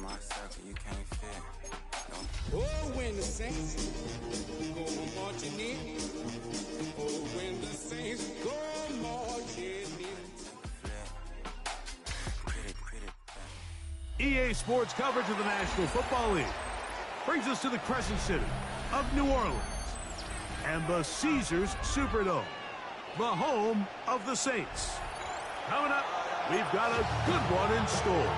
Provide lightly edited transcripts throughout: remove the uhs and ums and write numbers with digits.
my circle, you can't fit. No. Oh, when the saints go marching in. Oh, when the saints go marching in. EA Sports coverage of the National Football League brings us to the Crescent City of New Orleans and the Caesars Superdome, the home of the Saints. Coming up, we've got a good one in store.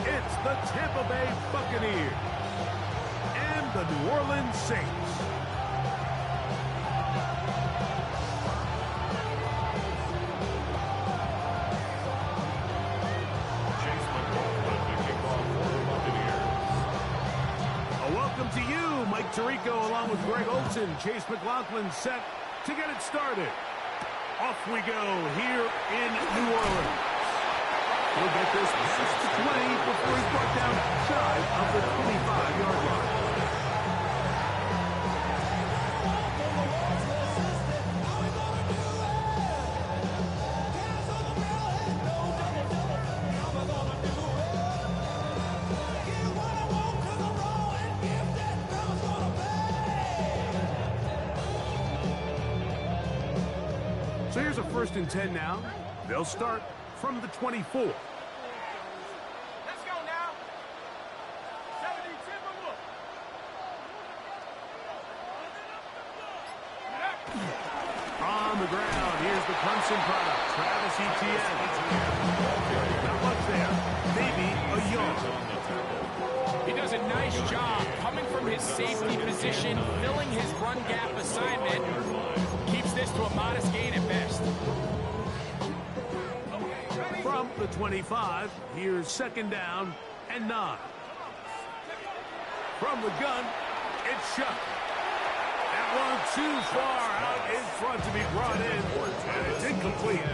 It's the Tampa Bay Buccaneers and the New Orleans Saints. Welcome to you, Mike Tirico, along with Greg Olson. Chase McLaughlin set to get it started. Off we go here in New Orleans. We'll get this past the 20 before he's brought down shy of the 25-yard line. So here's a 1st and 10 now. They'll start from the 24. Let's go now. 70 Timberwolves. On the ground, here's the Clemson product, Travis Etienne. Not much there, maybe a yard. He does a nice job coming from his safety position, filling his run gap assignment. Keeps this to a modest gain at best. From the 25, here's 2nd down and 9. From the gun, it's Shuck. That one too far out in front to be brought in, and it's incomplete.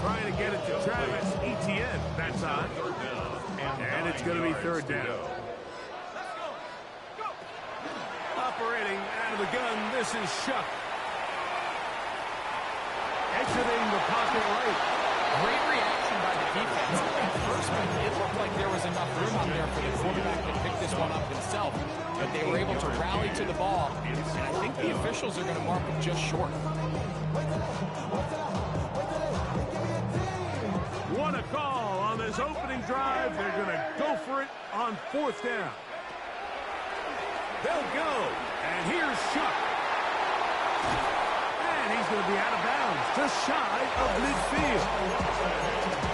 Trying to get it to Travis Etienne that time. And it's going to be 3rd down. Operating out of the gun, this is Shuck. Exiting the pocket right. Great reaction by the defense. At first, it looked like there was enough room out there for the quarterback to pick this one up himself, but they were able to rally to the ball, and I think the officials are going to mark him just short. What a call on this opening drive. They're going to go for it on 4th down. They'll go, and here's Shuck. And he's going to be out of bounds, just shy of midfield.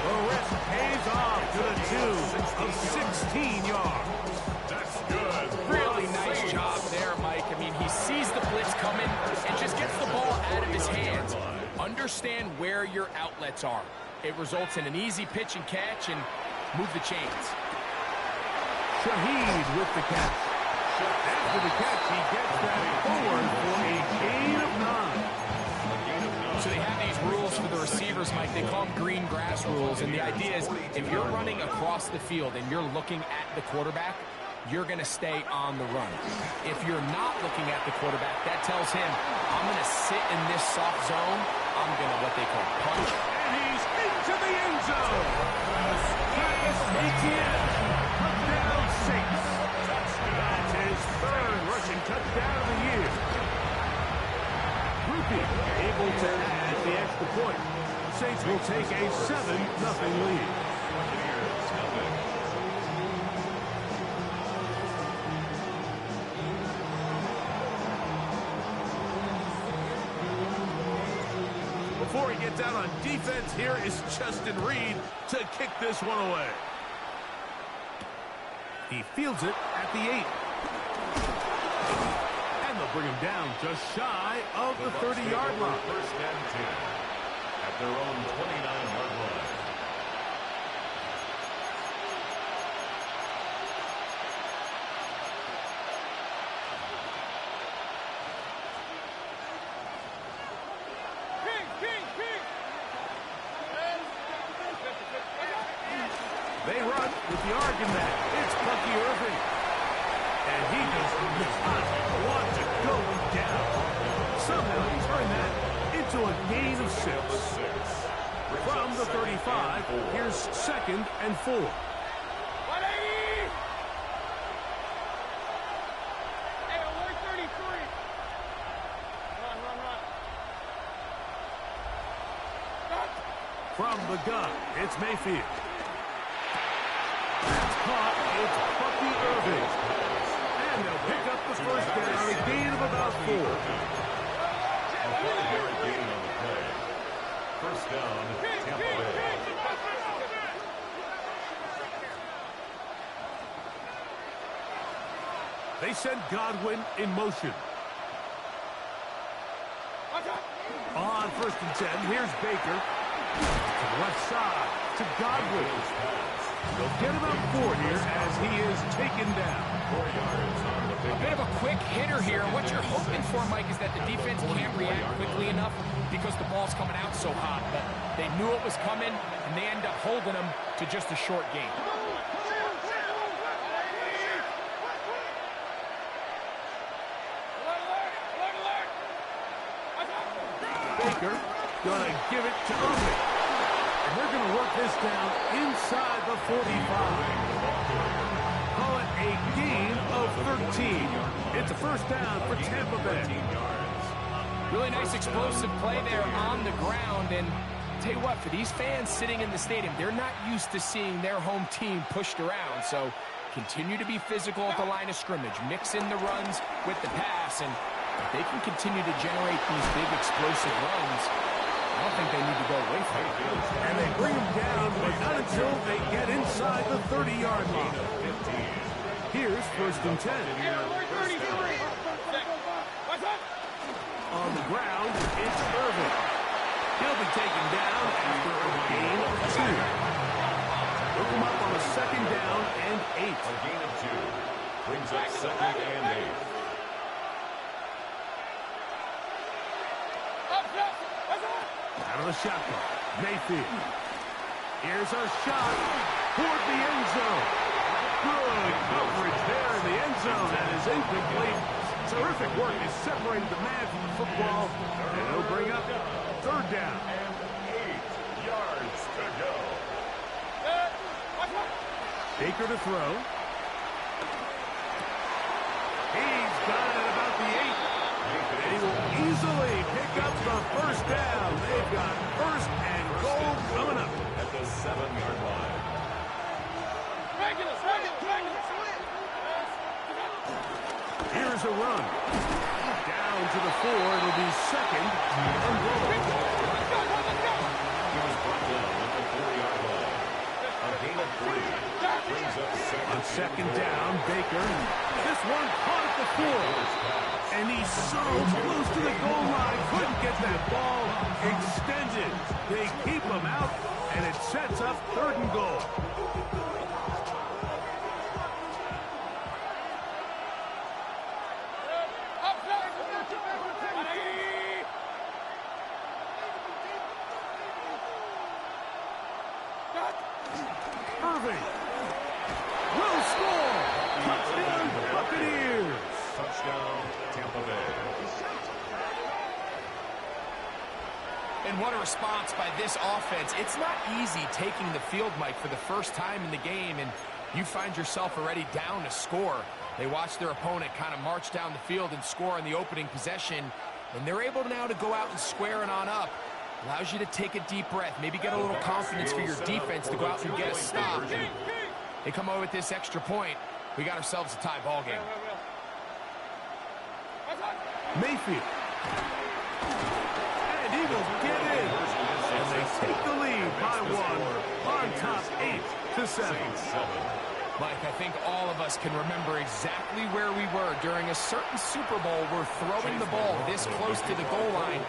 The risk pays off to the tune of 16 yards. That's good. Really nice job there, Mike. I mean, he sees the blitz coming and just gets the ball out of his hands. Understand where your outlets are. It results in an easy pitch and catch and move the chains. Shaheed with the catch. After the catch, he gets that forward for a gain of 9. So they have these rules for the receivers, Mike. They call them green grass rules. And the idea is if you're running across the field and you're looking at the quarterback, you're going to stay on the run. If you're not looking at the quarterback, that tells him, I'm going to sit in this soft zone. I'm going to what they call punch. And he's into the end zone. Travis Etienne, touchdown Saints. That's his 3rd rushing touchdown of the year. Rupi able to add the extra point. Saints will take a 7-0 lead. Before he gets out on defense, here is Justin Reed to kick this one away. He fields it at the 8. And they'll bring him down just shy of the 30-yard line. 1st and 10 at their own 29-yard line. They run with the argument. It's Bucky Irving. And he does not want to go down. Somehow he turned that into a gain of 6. From the 35, here's 2nd and 4. From the gun, it's Mayfield. That's caught. It's Bucky Irving. And they'll pick up the first down, a gain of about 4. A 4-yard gain on the play. First down, Tampa Bay. They send Godwin in motion. On 1st and 10, here's Baker. To the left side, to Godwin. They'll get about 4 here as he is taken down. 4 yards on the A bit of a quick hitter here. What you're hoping for, Mike, is that the defense can't react quickly enough because the ball's coming out so hot. But they knew it was coming, and they end up holding them to just a short gain. Baker gonna give it to Irving. And they're gonna work this down inside the 45. Call it a gain of 13. It's a first down for Tampa Bay. Really nice explosive play there on the ground. And tell you what, for these fans sitting in the stadium, they're not used to seeing their home team pushed around. So continue to be physical at the line of scrimmage. Mix in the runs with the pass. And if they can continue to generate these big explosive runs, I don't think they need to go away from it. And they bring them down, but not until they get inside the 30-yard line. Here's 1st and 10. On the ground, it's Irving. He'll be taken down after a gain of 2. Look him up on a 2nd down and 8. A gain of 2. Brings up 2nd and 8. Out of the shotgun, Mayfield. Here's a shot toward the end zone. Good coverage there in the end zone. That is incomplete. Terrific work to separate the man from the football. And it'll bring up 3rd down. And 8 yards to go. Baker to throw. He's got it at about the 8. And he will easily pick up the first down. They've got 1st and goal coming up. At the 7-yard line. Here's a run. Down to the 4. It'll be 2nd and goal. He was brought down at the 4-yard line. A gain of 3. Brings up 2nd. On 2nd down, Baker. This one caught at the 4. And he's so close to the goal line. Couldn't get that ball extended. They keep him out, and it sets up 3rd and goal. Irving will score. Touchdown, Buccaneers. Touchdown, Tampa Bay. And what a response by this offense. It's not easy taking the field, Mike, for the first time in the game, and you find yourself already down to score. They watch their opponent kind of march down the field and score on the opening possession, and they're able now to go out and square it on up. Allows you to take a deep breath, maybe get a little confidence for your defense to go out and get a stop. And they come over with this extra point. We got ourselves a tie ball game. Mayfield. And he will get in. And they take the lead by 1 on top 8-7. Mike, I think all of us can remember exactly where we were during a certain Super Bowl where throwing the ball this close to the goal line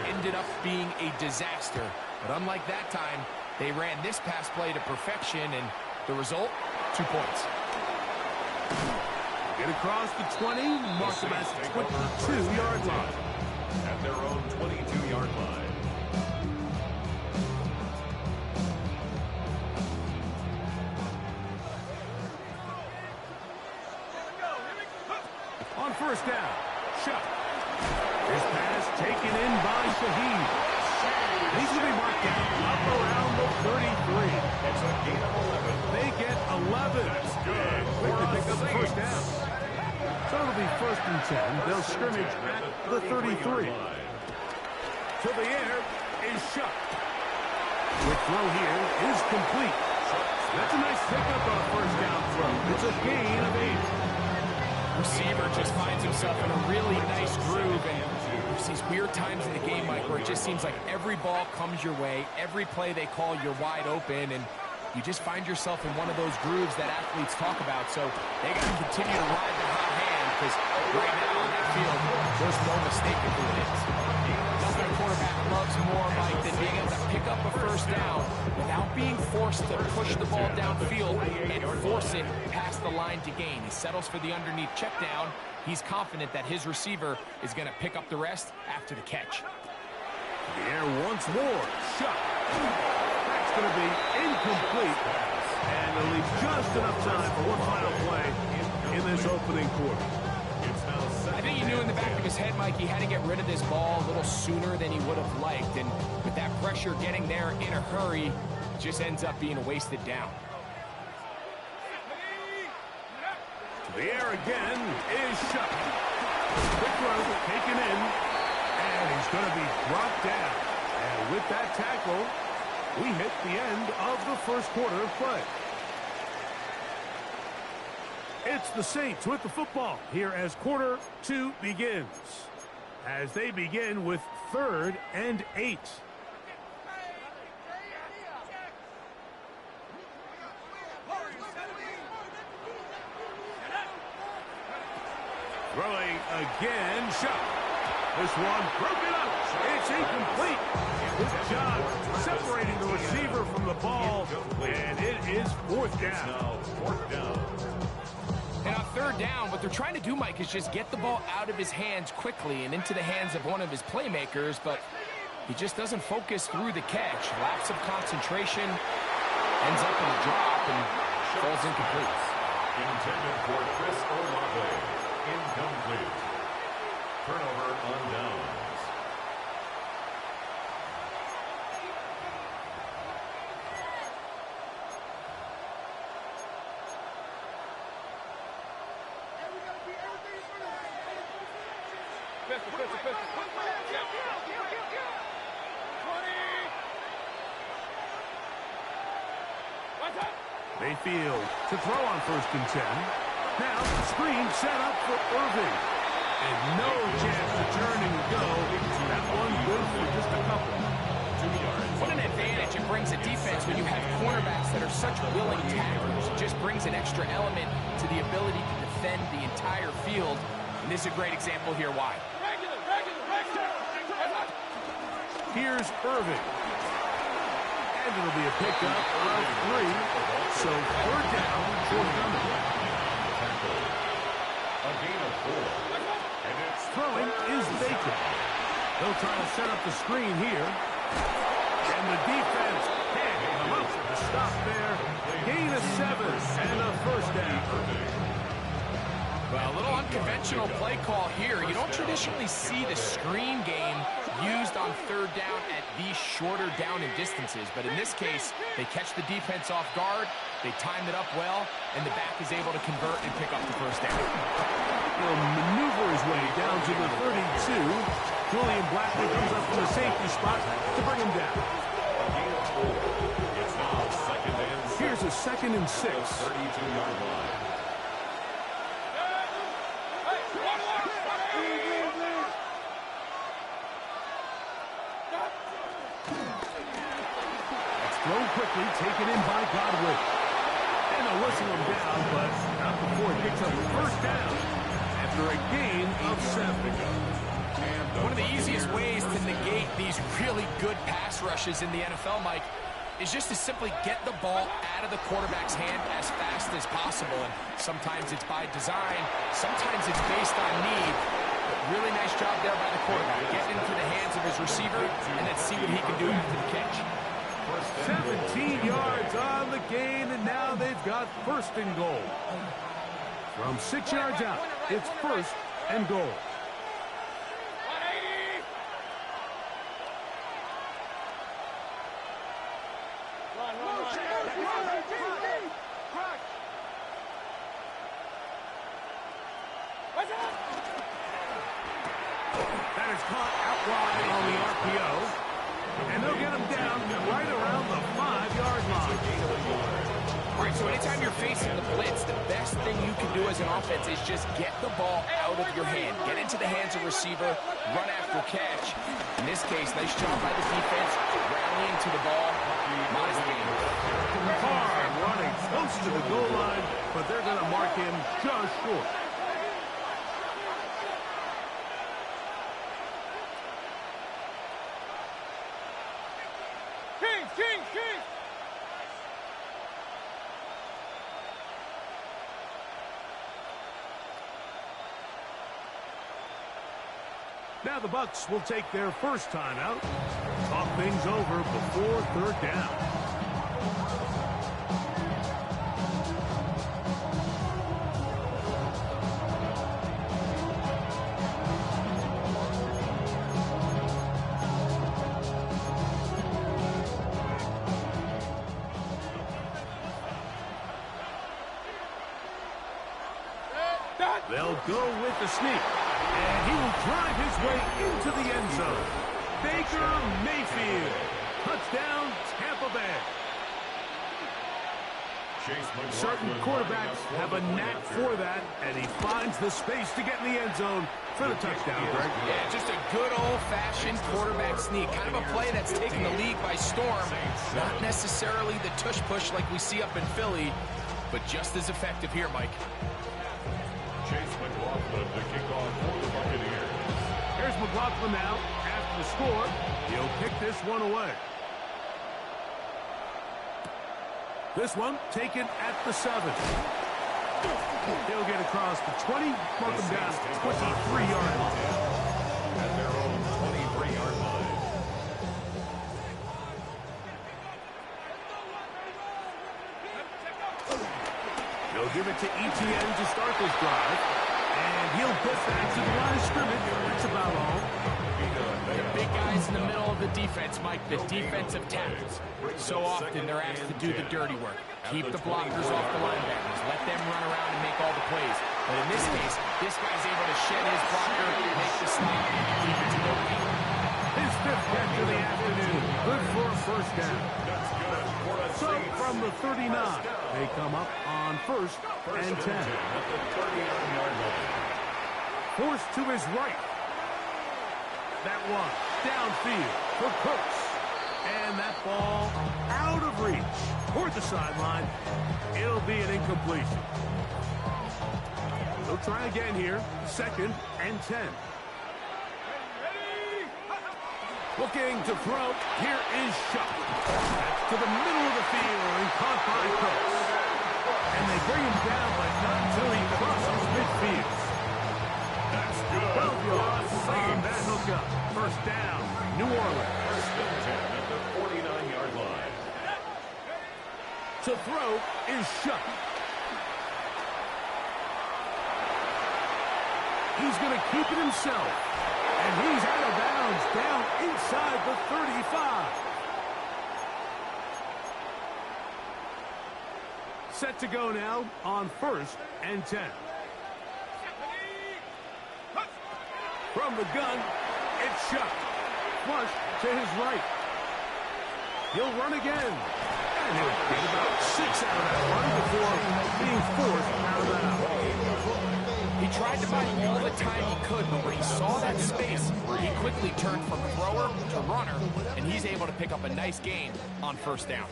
ended up being a disaster. But unlike that time, they ran this pass play to perfection, and the result, 2 points. Get across the 20, mark them at the 22-yard line. At their own 22-yard line. On 1st down, Shuck. This pass taken in by Shaheed. He's going to be marked down up around the 33. It's a gain of 11. They get 11. That's good. Quick to pick up the first down. So it'll be 1st and 10. They'll scrimmage at the 33. To the air is Shuck. The throw here is complete. That's a nice pickup on a first down throw. It's a gain of 8. Receiver just finds himself in a really nice groove, and there's these weird times in the game, Mike, where it just seems like every ball comes your way, every play they call, you're wide open, and you just find yourself in one of those grooves that athletes talk about. So they got to continue to ride the hot hand, because right now on that field, there's no mistaking who it is. Nothing a quarterback loves more, Mike, than being able to pick up a first down without being forced to push the ball downfield and force it past the line to gain. He settles for the underneath check down. He's confident that his receiver is going to pick up the rest after the catch. The air once more. Shot. That's going to be incomplete. And it'll leave just enough time for one final play in this opening quarter. I think he knew in the back of his head, Mike, he had to get rid of this ball a little sooner than he would have liked. And with that pressure getting there in a hurry, it just ends up being a wasted down. The air again is shot. Quick throw taken in. And he's going to be brought down. And with that tackle, we hit the end of the first quarter of play. It's the Saints with the football here as quarter 2 begins. As they begin with 3rd and 8. Throwing again, shot. This one broken up. It's incomplete. Good job separating the receiver from the ball, and it is 4th down. And on 3rd down, what they're trying to do, Mike, is just get the ball out of his hands quickly and into the hands of one of his playmakers, but he just doesn't focus through the catch. Lapse of concentration, ends up in a drop, and falls incomplete. Intended for Chris Olave. Incomplete. Turnover on downs. Mayfield to throw on 1st and 10. Now, screen set up for Irving. And no chance to turn and go. That one good for just a couple. 2 yards. What an advantage it brings a defense when you have cornerbacks that are such willing tacklers. It just brings an extra element to the ability to defend the entire field. And this is a great example here why. Here's Irving. And it'll be a pickup of 3. So 3rd down, forthcoming. A gain of 4. And it's Throwing is Baker. They'll try to set up the screen here. And the defense can't come up with a stop there. Gain of 7 and a 1st down. Well, a little unconventional play call here. You don't traditionally see the screen game used on 3rd down at these shorter down and distances. But in this case, they catch the defense off guard, they timed it up well, and the back is able to convert and pick up the 1st down. He'll maneuver his way down to the 32. Julian Blackley comes up from the safety spot to bring him down. It's now 2nd and 6. Here's a 2nd and 6. 32-yard line. Thrown quickly, taken in by Godwin. And they'll whistle him down, but not before he picks up the 1st down after a gain of 7. One of the easiest ways to negate these really good pass rushes in the NFL, Mike, is just to simply get the ball out of the quarterback's hand as fast as possible. And sometimes it's by design, sometimes it's based on need. But really nice job there by the quarterback. Get into the hands of his receiver and then see what he can do after the catch. 17 yards on the gain, and now they've got 1st and goal. From 6 yards out, it's 1st and goal. That is caught out wide on the RPO. And they'll get him down right around the 5-yard line. All right, so anytime you're facing the blitz, the best thing you can do as an offense is just get the ball out of your hand. Get into the hands of receiver, run after catch. In this case, nice job by the defense, rallying to the ball. Nice game. Carr running close to the goal line, but they're going to mark him just short. King! Now the Bucs will take their first time out. Talk things over before third down. They'll go with the sneak. And he will drive his way into the end zone. Baker Mayfield. Touchdown, Tampa Bay. Certain quarterbacks have a knack for that, and he finds the space to get in the end zone for the touchdown, Greg. Yeah, just a good old-fashioned quarterback sneak. Kind of a play that's taken the league by storm. Not necessarily the tush-push like we see up in Philly, but just as effective here, Mike. Chase McLaughlin to kick off for the Buccaneers. Here's McLaughlin now. After the score, he'll kick this one away. This one taken at the 7. He'll get across the 20, mark him down 23-yard line. At their own 23-yard line. They'll give it to Etienne to start this drive. And he'll get back to the line of scrimmage. That's about all. The big guys in the middle of the defense, Mike, the defensive tackles. So often they're asked to do the dirty work. Keep the blockers off the linebackers. Let them run around and make all the plays. But in this case, this guy's able to shed his blocker, make the stop, and keep it to the lead. His 5th catch of the afternoon. Good for a first down. So from the 39, they come up on 1st and 10. At the 39-yard line. Forced to his right. That one downfield for Cooks. And that ball out of reach toward the sideline. It'll be an incompletion. They'll try again here. 2nd and 10. Looking to throw. Here is Shuck. That's to the middle of the field and caught by Cooks. And they bring him down, but not until he crosses midfield. That's good. 12 yards on that hookup. First down, New Orleans. First and 10 at the 49-yard line. To throw is Shuck. He's going to keep it himself. And he's out of bounds down inside the 35. Set to go now on 1st and 10. From the gun, it's Shuck. Flush to his right. He'll run again. And he'll get about 6 out of that run before being forced out of bounds. He tried to buy all the time he could, but when he saw that space, he quickly turned from thrower to runner, and he's able to pick up a nice gain on 1st down.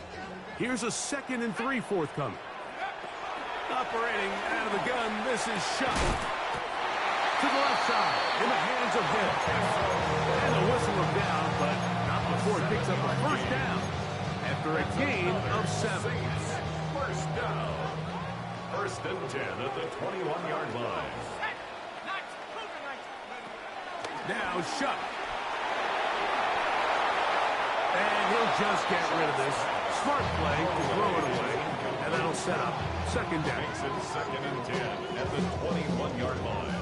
Here's a 2nd and 3 forthcoming. Operating out of the gun, this is Shuck. To the left side, in the hands of Hill. And a whistle of down, but not before it picks up a 1st down after a gain of 7. First down. 1st and 10 at the 21-yard line. Now Shuck. And he'll just get rid of this. Smart play to throw it away. And that'll set up 2nd down. Makes it 2nd and 10 at the 21-yard line.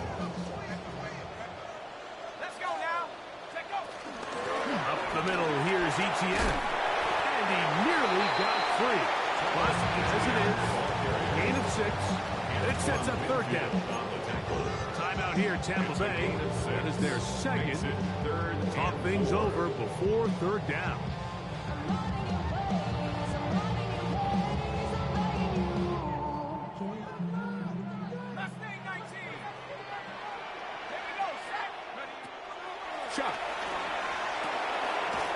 Up the middle, here's Etienne. And he nearly got free. But as it is, gain of 6. It sets up third down. Timeout here, Tampa Bay. That is their second. Talk things over before third down. Chuck.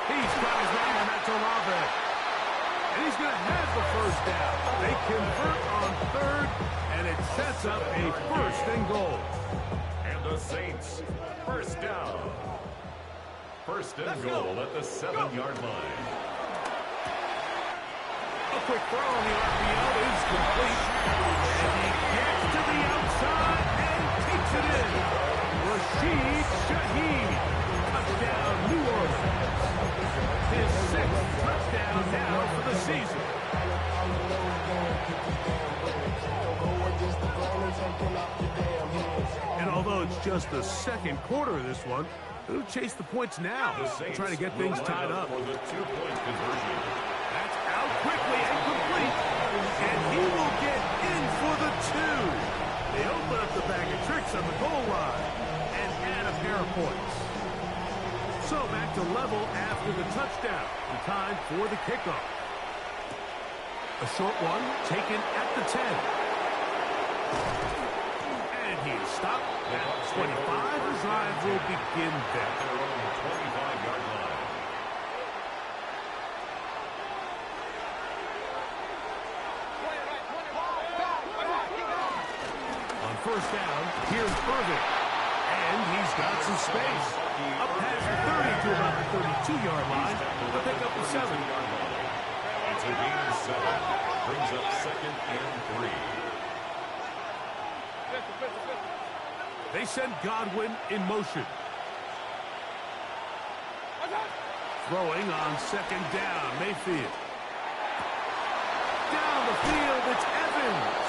He's got his man, and that's Olave. And he's going to have the first down. They convert on third, and it sets up a first and goal. And the Saints, first down. First and goal at the 7-yard line. A quick throw on the RPO is complete. And he gets to the outside and takes it in. Rashid Shaheed. Touchdown, New Orleans. His sixth touchdown now for the season. And although it's just the second quarter of this one, they'll chase the points now. They're trying to get things tied up. For the 2-point conversion. That's out quickly and complete. And he will get in for the 2. They open up the bag of tricks on the goal line and add a pair of points. So back to level after the touchdown. The time for the kickoff. A short one taken at the 10. And he is stopped at 25. The drive will begin there. Their own 25-yard line. On first down, here's Irvin. And he's got some space. Up past the 30 to about the 32-yard line. They'll pick up the 7. It's a gain of 7. Brings up second and 3. They send Godwin in motion. Throwing on second down, Mayfield. Down the field, it's Evans.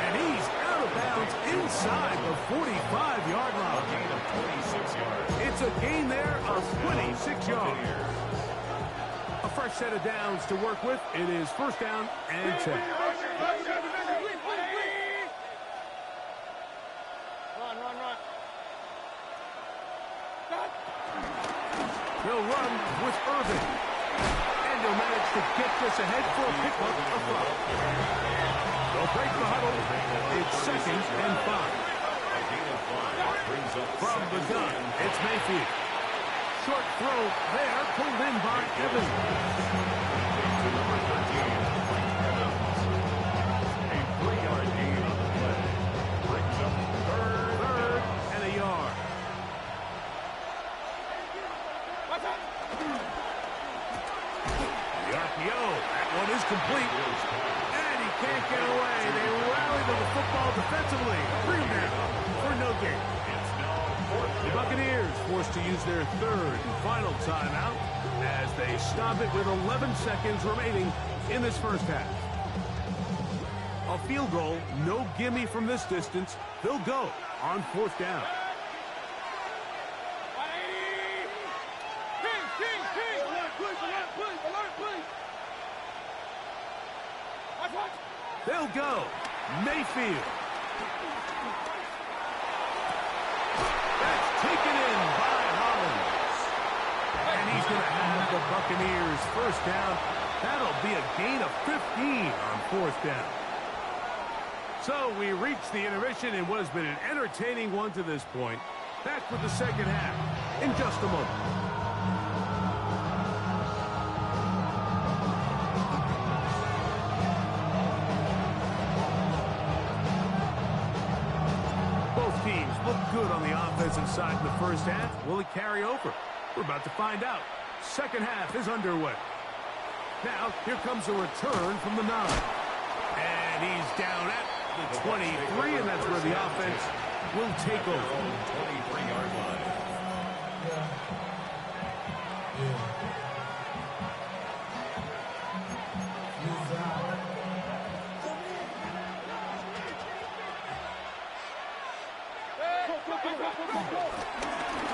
And he's out of bounds inside the 45-yard line. Gain of 26 yards. It's a gain there of 26 yards. A fresh set of downs to work with. It is first down and 10. They'll run with Irvin. And they'll manage to get this ahead for a pickup of 5. They'll break the huddle. It's second and 5. From the gun, it's Mayfield. Short throw there, pulled in by Evans. To number 13, Evans. A 3-yard gain on the play. Brings up third and a yard. The RPO, that one is complete. And he can't get away. They rally to the football defensively. 3 down for no gain. It's now fourth The Buccaneers forced to use their third and final timeout as they stop it with 11 seconds remaining in this first half. A field goal, no gimme from this distance. They'll go on fourth down. They'll go. Mayfield. That's taken in by Hollins. And he's going to have the Buccaneers first down. That'll be a gain of 15 on fourth down. So we reach the intermission in what has been an entertaining one to this point. Back with the second half in just a moment. Teams look good on the offensive side in the first half. Will it carry over? We're about to find out. Second half is underway. Now, here comes a return from the 9. And he's down at the 23, and that's where the offense will take over. 23-yard line.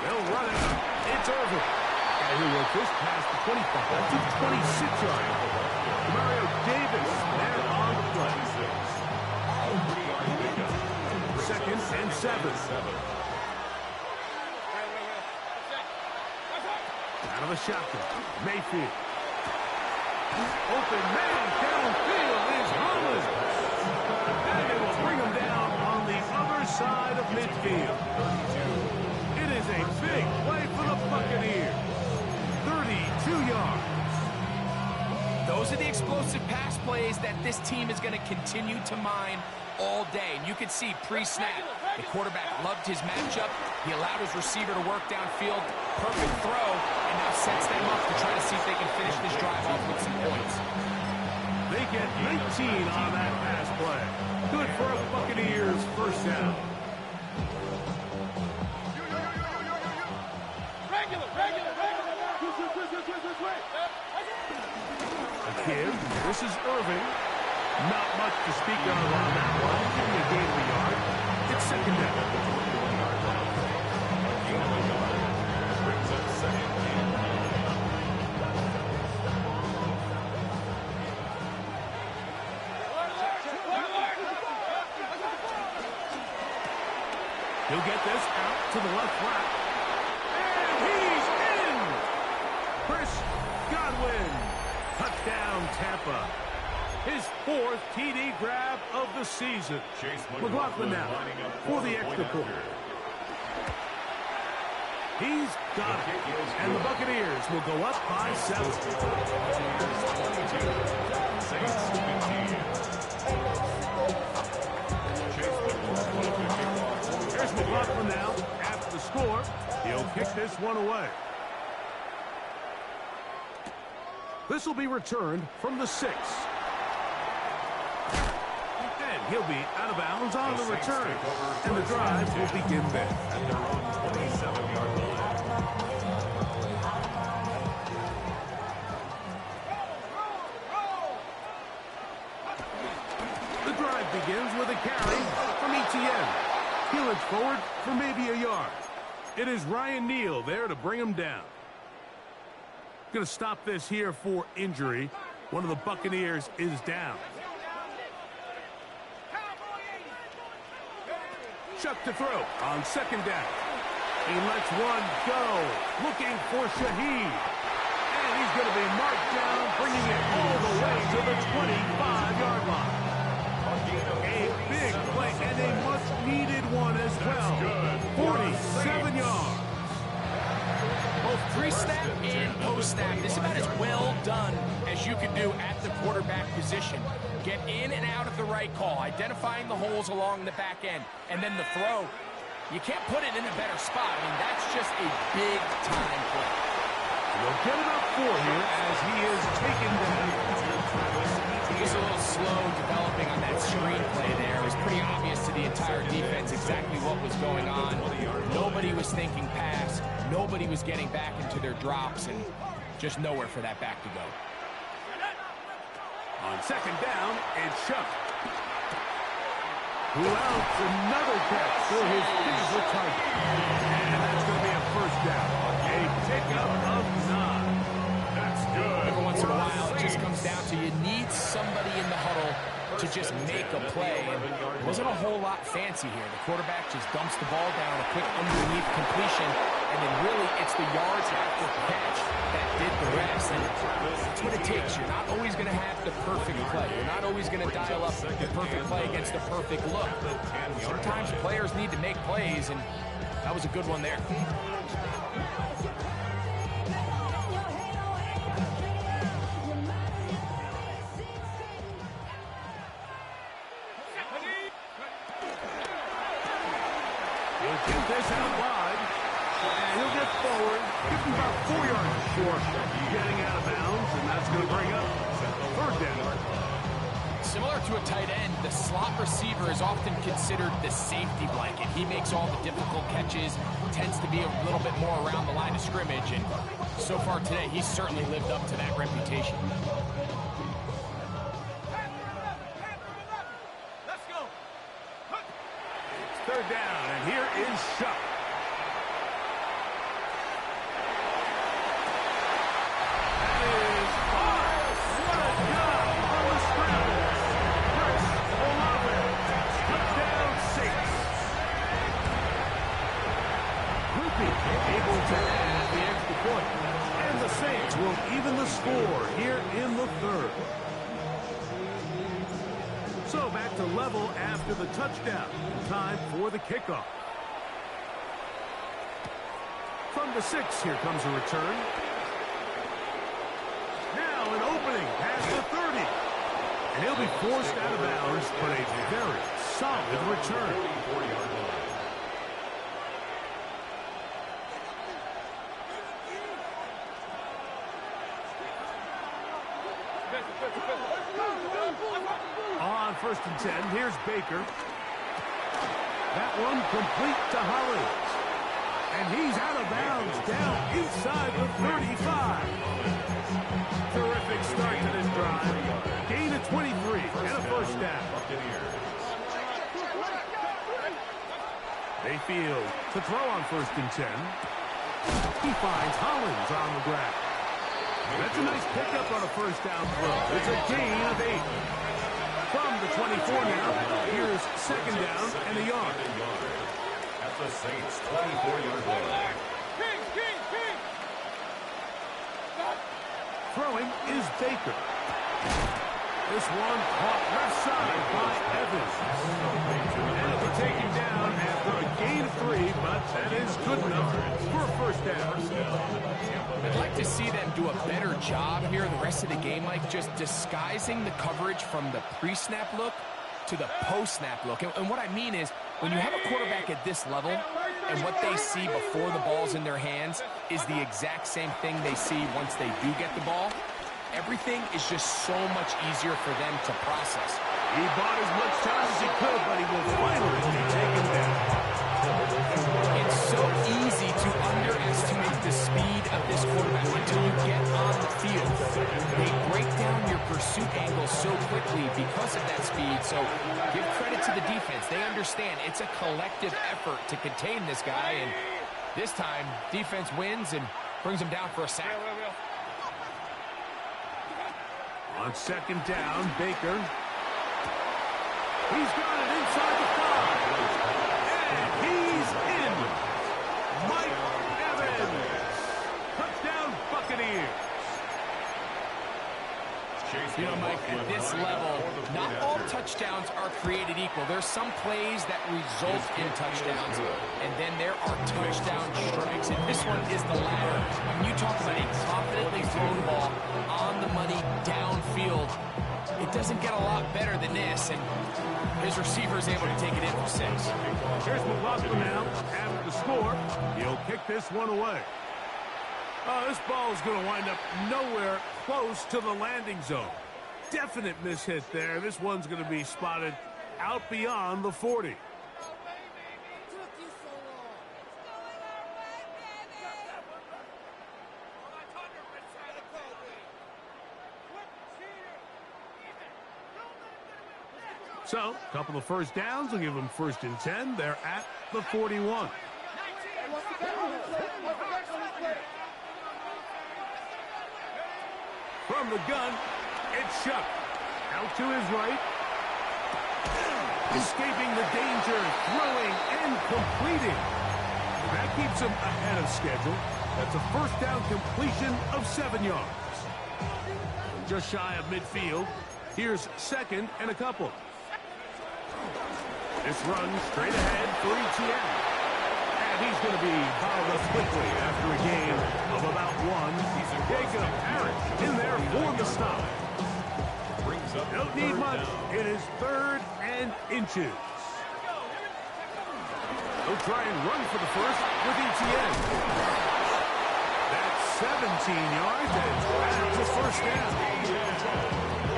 They'll run it. It's Irvin. Guy who will just pass the 25 to the 26-yard line. Mario Davis there on the play. 2nd and 7. Out of the shotgun, Mayfield. Open man downfield is Holland. And they will bring him down on the other side of midfield. It is a big play for the Buccaneers. 32 yards. Those are the explosive pass plays that this team is going to continue to mine all day. And you can see pre-snap, the quarterback loved his matchup. He allowed his receiver to work downfield. Perfect throw, and now sets them up to try to see if they can finish this drive off with some points. They get 19 on that pass play. Good for a Buccaneers first down. This is Irving. Not much to speak of on that one. Give me a gain of a yard. It's second down. He'll get this out to the left flat. And he's in! Chris Godwin. Touchdown, Tampa. His 4th TD grab of the season. McLaughlin now for the extra point. He's got it. And the Buccaneers will go up by 7. Here's McLaughlin now after the score. He'll kick this one away. This will be returned from the 6. And he'll be out of bounds on the return. And the drive will begin there. At their own 27-yard line. The drive begins with a carry from Etienne. He looks forward for maybe a yard. It is Ryan Neal there to bring him down. Going to stop this here for injury. One of the Buccaneers is down. Chuck to throw on second down. He lets one go. Looking for Shaheed. And he's going to be marked down, bringing it all the way to the 25-yard line. A big play and a much-needed one as well. 47 yards. Both pre-snap and post-snap, this is about as well done as you can do at the quarterback position. Get in and out of the right call, identifying the holes along the back end, and then the throw. You can't put it in a better spot. I mean, that's just a big-time play. We'll get it up for here as he is taken down. Just a little slow developing on that screen play there. It was pretty obvious to the entire defense exactly what was going on. Nobody was thinking pass. Nobody was getting back into their drops, and just nowhere for that back to go. On second down, it's Chuck. Who else? Another catch for his favorite target. And that's going to be a first down. A pickup of 9. That's good. Every once in a while, it just comes down to you need somebody in the huddle to just make a play. And it wasn't a whole lot fancy here. The quarterback just dumps the ball down, a quick underneath completion, and then really it's the yards after the catch that did the rest. And that's what it takes. You're not always going to have the perfect play. You're not always going to dial up the perfect play against the perfect look. Sometimes players need to make plays, and that was a good one there. He'll get this out wide, and he'll get forward, give him about 4 yards short, getting out of bounds, and that's going to bring up third down. Similar to a tight end, the slot receiver is often considered the safety blanket. He makes all the difficult catches, tends to be a little bit more around the line of scrimmage, and so far today, he's certainly lived up to that reputation. Third down, and here is Shuck. That is far. What a job on the scramble. Chris Olave, touchdown 6. will even the score here in the third. So back to level after the touchdown. Time for the kickoff. From the 6, here comes a return. Now an opening past the 30. And he'll be forced out of bounds, but a very solid return. On 1st and 10, here's Baker. That one complete to Hollins. And he's out of bounds down inside the 35. Terrific start to this drive. Gain of 23 and a first down. Mayfield to throw on 1st and 10. He finds Hollins on the ground. That's a nice pickup on a first down throw. It's a gain of 8. From the 24 now, here's 2nd down and a yard. At the Saints' 24-yard line. Throwing is Baker. This one caught left side by Evans. And it'll be taken down after a gain of 3, but that is good enough for a first down. I'd like to see them do a better job here the rest of the game, Mike, just disguising the coverage from the pre-snap look to the post-snap look. And what I mean is, when you have a quarterback at this level, and what they see before the ball's in their hands is the exact same thing they see once they do get the ball, everything is just so much easier for them to process. He bought as much time as he could, but he will finally be taken down. It's so easy to underestimate the speed of this quarterback until you get on the field. They break down your pursuit angle so quickly because of that speed, so give credit to the defense. They understand it's a collective effort to contain this guy, and this time, defense wins and brings him down for a sack. On 2nd down, Baker. He's got it inside the 5. And he's in. Mike Evans. Touchdown Buccaneers. You know, Mike, at this level, not all touchdowns are created equal. There's some plays that result in touchdowns, and then there are touchdown strikes, and this one is the latter. When you talk about a confidently thrown ball on the money downfield, it doesn't get a lot better than this, and his receiver is able to take it in for 6. Here's McLaughlin now. After the score, he'll kick this one away. This ball is going to wind up nowhere close to the landing zone. Definite mishit there. This one's going to be spotted out beyond the 40. So, a couple of first downs will give them 1st and 10. They're at the 41. From the gun, it's Shuck. Out to his right. Escaping the danger, throwing and completing. That keeps him ahead of schedule. That's a first down completion of 7 yards. Just shy of midfield. Here's 2nd and a couple. This run straight ahead for ETN. And he's going to be fouled up quickly after a gain of about 1. Jacob Harris in there for the stop. Don't need much. It is 3rd and inches. He'll try and run for the first with ETN. That's 17 yards, and that's a first down.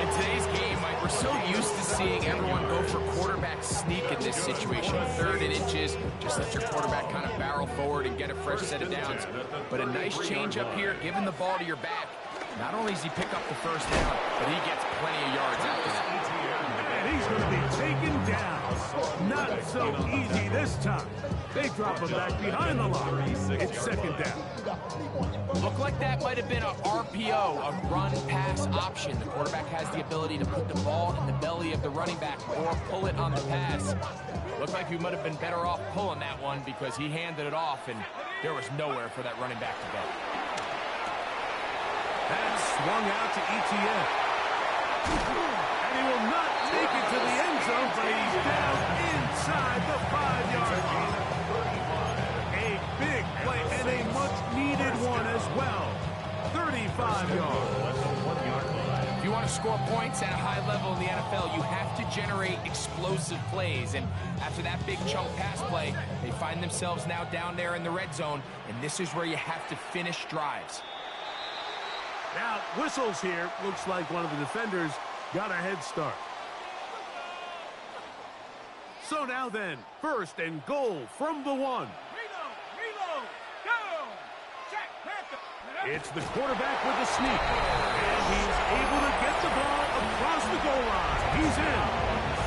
In today's game, Mike, we're so used to seeing everyone go for quarterback sneak in this situation. 3rd and inches, just let your quarterback kind of barrel forward and get a fresh set of downs. But a nice change up here, giving the ball to your back. Not only does he pick up the first down, but he gets plenty of yards after that. And he's going to be taken down. Not so easy this time. They drop him back behind the line. It's 2nd down. Looked like that might have been a RPO, a run-pass option. The quarterback has the ability to put the ball in the belly of the running back or pull it on the pass. Looked like he might have been better off pulling that one because he handed it off, and there was nowhere for that running back to go. That's swung out to ETN. And he will not take it to the end zone, but he's down inside the 5-yard line. A big play and a much-needed one as well. 35 yards. If you want to score points at a high level in the NFL, you have to generate explosive plays. And after that big chunk pass play, they find themselves now down there in the red zone, and this is where you have to finish drives. Now, whistles here. Looks like one of the defenders got a head start. So now then, 1st and goal from the 1. It's the quarterback with the sneak. And he's able to get the ball across the goal line. He's in.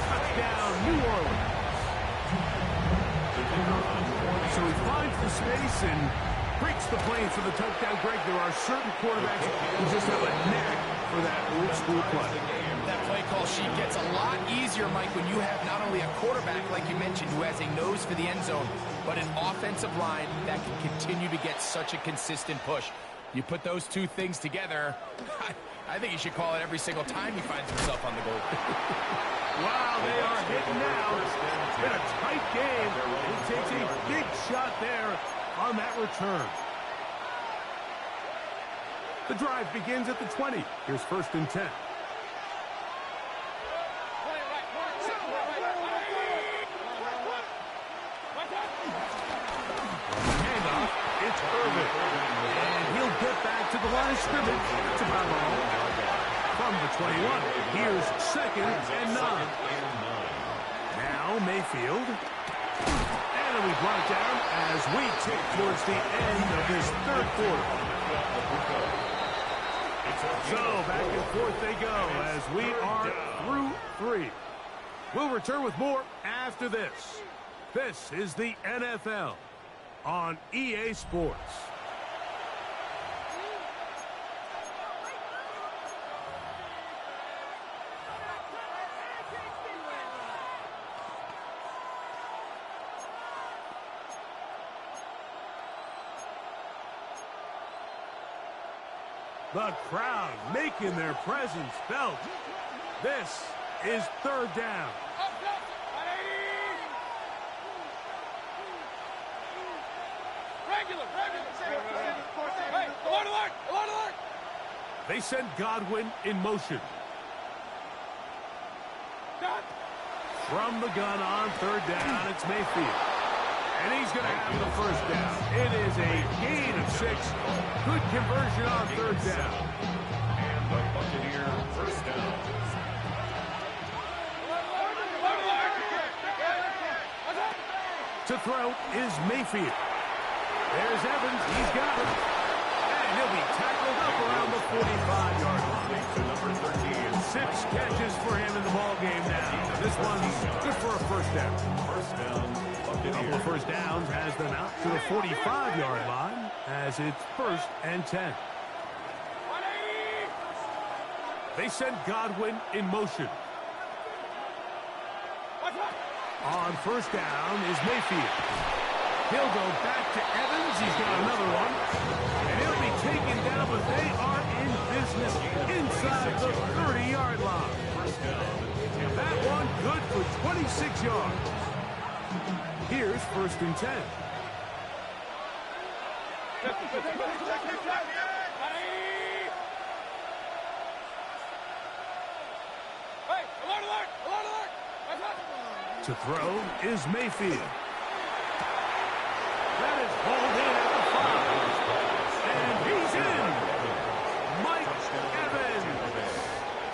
Touchdown, New Orleans. So he finds the space and breaks the plane for the touchdown. Greg, there are certain quarterbacks who just have a knack for that old school play. That play call sheet gets a lot easier, Mike, when you have not only a quarterback, like you mentioned, who has a nose for the end zone, but an offensive line that can continue to get such a consistent push. You put those two things together, I think he should call it every single time he finds himself on the goal. Wow, they are hitting now. It's been a tight game. He takes a big shot there on that return. The drive begins at the 20. Here's 1st and 10. Handoff. It's Irvin. And he'll get back to the line of scrimmage. That's about all. From the 21, here's 2nd and 9. Now Mayfield. And we brought it down as we tick towards the end of this 3rd quarter. So back and forth they go as we are through 3. We'll return with more after this. This is the NFL on EA Sports. The crowd making their presence felt. This is 3rd down. They send Godwin in motion. From the gun on 3rd down, it's Mayfield. And he's going to have the 1st down. It is a gain of 6. Good conversion on 3rd down. And the Buccaneer 1st down. To throw is Mayfield. There's Evans. He's got it. And he'll be tackled up around the 45-yard line. To number 13. 6 catches for him in the ball game now. This one's good for a 1st down. 1st down. A couple of 1st downs has them out to the 45-yard line as it's 1st and 10. They send Godwin in motion. On 1st down is Mayfield. He'll go back to Evans. He's got another one. And he'll be taken down, but they are in business inside the 30-yard line. That one good for 26 yards. Here's 1st and 10. To throw is Mayfield. That is hauled in at the 5. And he's in. Mike Evans.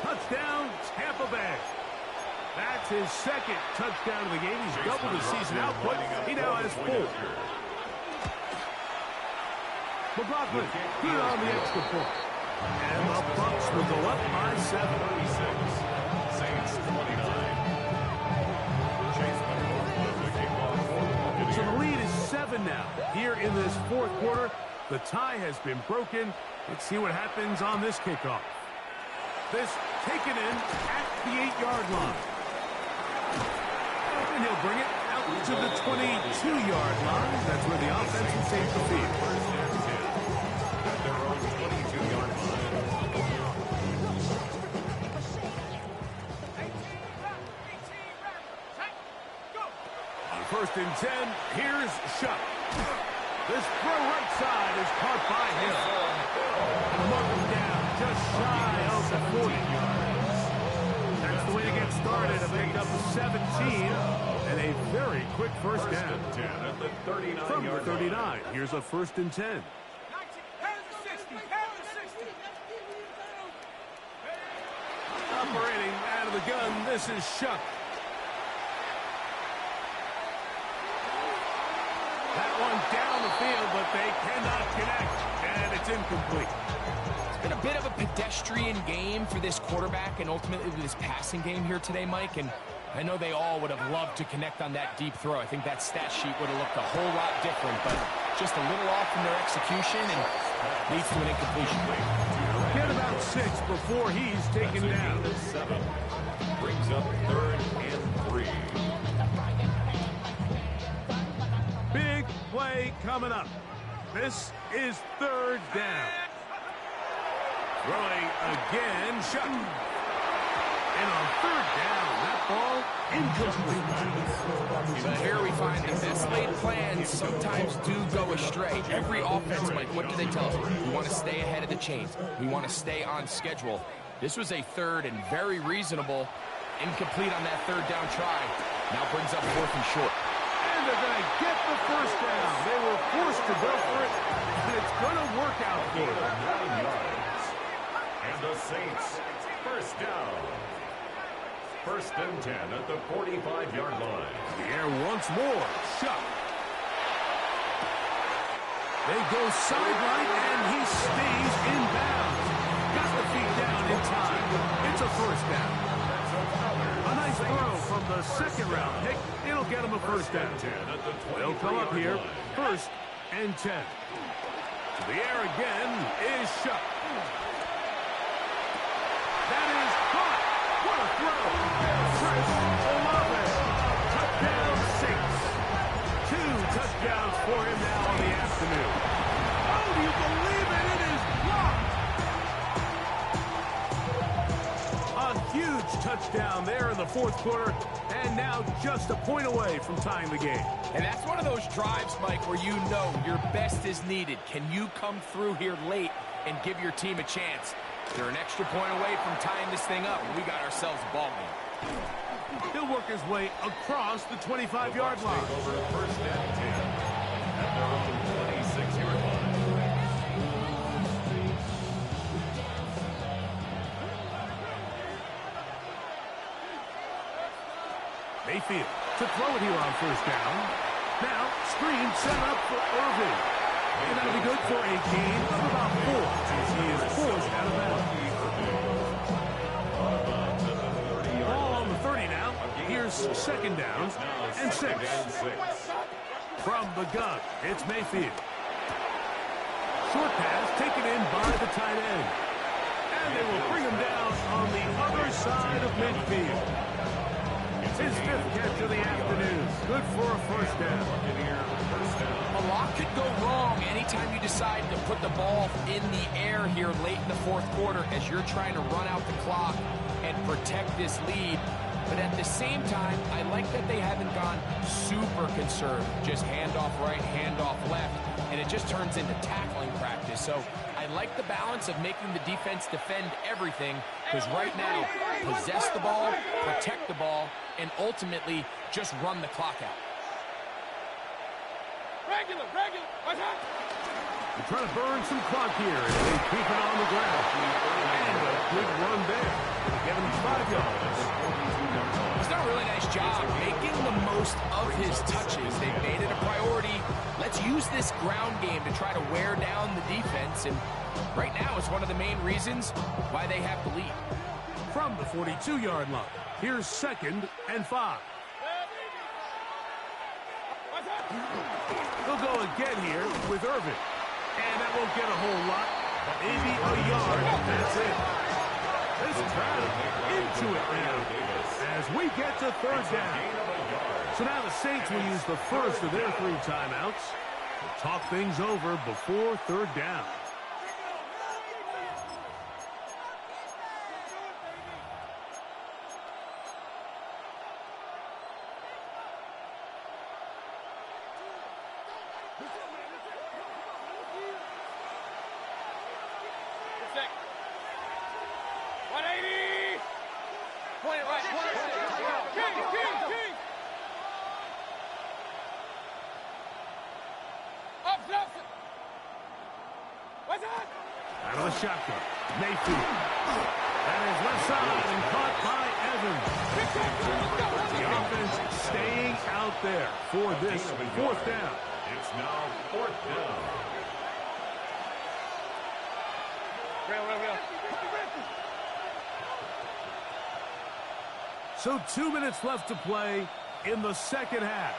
Touchdown, Tampa Bay. That's his 2nd touchdown of the game. He's doubled his season output. He now has 4. McLaughlin, good on the extra point. And the Bucs will go up by 7. Saints 29. So the lead is 7 now. Here in this 4th quarter, the tie has been broken. Let's see what happens on this kickoff. This taken in at the 8-yard line. And he'll bring it out to the 22-yard line. That's where the offense will take the field. Their own 22-yard line. first and 10. Here's Shuck. This throw right side is caught by him. Mark him down just shy of the 40. That's the way to get started. A pick up of 17 and a very quick first down. From the 39, here's a first and 10. Operating out of the gun, this is Shuck. That one down the field, but they cannot connect, and it's incomplete. It's been a bit of a pedestrian game for this quarterback and ultimately this passing game here today, Mike, and I know they all would have loved to connect on that deep throw. I think that stat sheet would have looked a whole lot different, but just a little off in their execution and leads to an incompletion. Get about 6 before he's taken down. 7 brings up 3rd and 3. Big play coming up. This is 3rd down. Throwing again, Shuck. And on 3rd down, that ball incomplete. So here we find the best laid plans sometimes do go astray. Every offense, Mike, what do they tell us? We want to stay ahead of the chains. We want to stay on schedule. This was a 3rd and very reasonable. Incomplete on that 3rd down try. Now brings up 4th and short. And they're going to get the first down. They were forced to go for it, and it's going to work out for them. 9 yards. And the Saints, first down. 1st and 10 at the 45-yard line. The air once more. Shuck. They go sideline, and he stays in bounds. Got the feet down in time. It's a first down. A nice throw from the 2nd-round pick. It'll get him a first down. They'll come up here, 1st and 10. To the air again is Shuck. That is caught. What a throw. Chris Olave. Touchdown Saints. 2 touchdowns for him now in the afternoon. Oh, do you believe it? It is blocked. A huge touchdown there in the 4th quarter, and now just a point away from tying the game. And that's one of those drives, Mike, where you know your best is needed. Can you come through here late and give your team a chance? They're an extra point away from tying this thing up, and we got ourselves a ball game. He'll work his way across the 25-yard line. Over 1st and 10 at their own 26-yard line. Mayfield to throw it here on 1st down. Now, screen set up for Irving. And that'll be good for a gain of about 4 as he is forced out of bounds. Ball on the 30 now. Here's 2nd down and 6. From the gun, it's Mayfield. Short pass taken in by the tight end. And they will bring him down on the other side of midfield. His 5th catch of the afternoon. Good for a first down. A lot could go wrong anytime you decide to put the ball in the air here late in the 4th quarter as you're trying to run out the clock and protect this lead. But at the same time, I like that they haven't gone super conservative. Just handoff right, handoff left, and it just turns into tackling practice. So I like the balance of making the defense defend everything, because right now, possess the ball, protect the ball, and ultimately just run the clock out. Regular. They're trying to burn some clock here as they keep it on the ground. And a good run there. Get him 5 yards. He's done a really nice job making the most of his touches. They've made it a priority. Let's use this ground game to try to wear down the defense. And right now, it's one of the main reasons why they have the lead. From the 42-yard line, here's 2nd and 5. They'll go again here with Irving. And that won't get a whole lot. Maybe a yard. That's it. This crowd into it now as we get to 3rd down. So now the Saints will use the first of their 3 timeouts to talk things over before 3rd down. Out of the shotgun. Mayfield. That is left side and caught by Evans. The offense staying out there for this fourth down. It's now fourth down. So 2 minutes left to play in the second half.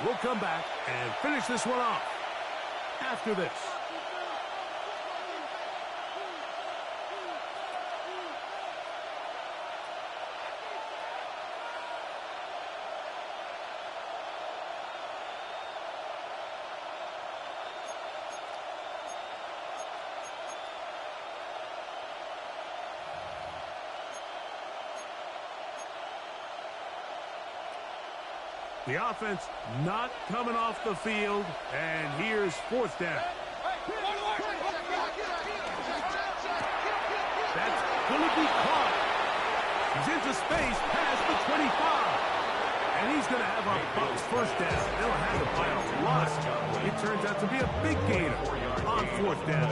We'll come back and finish this one off after this. The offense not coming off the field, and here's fourth down. That's going to be caught. He's into space past the 25. And he's going to have a Bucs first down. They'll have it by a lot. It turns out to be a big gainer on fourth down.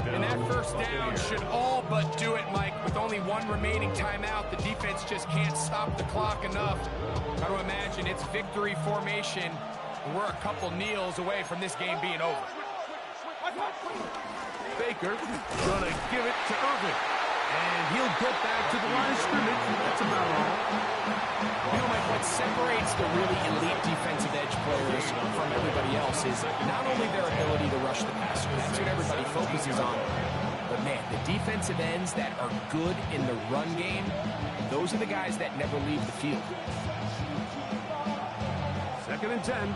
And that first down should all but do it, Mike. With only one remaining timeout, the defense just can't stop the clock enough. Got to imagine it's victory formation, and we're a couple kneels away from this game being over. Baker going to give it to Irvin. And he'll get back to the line of scrimmage. That's about all. You know, Mike, what separates the really elite defensive edge players from everybody else is not only their ability to rush the passer. That's what everybody focuses on. But, man, the defensive ends that are good in the run game, those are the guys that never leave the field. 2nd and 10.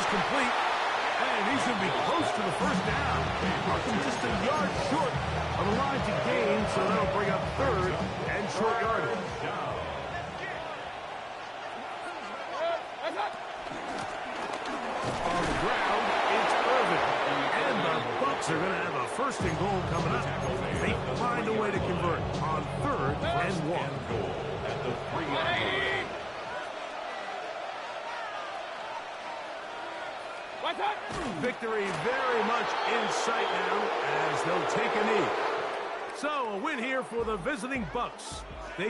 Complete, and he's going to be close to the first down. Markham just a yard short of the line to gain, so that'll bring up third and short yardage. On the ground, it's Irvin, and the Bucs are going to have a first and goal coming up. They find a way to convert on 3rd and 1. At the 3-yard line. Victory very much in sight now as they'll take a knee. So a win here for the visiting Bucs. They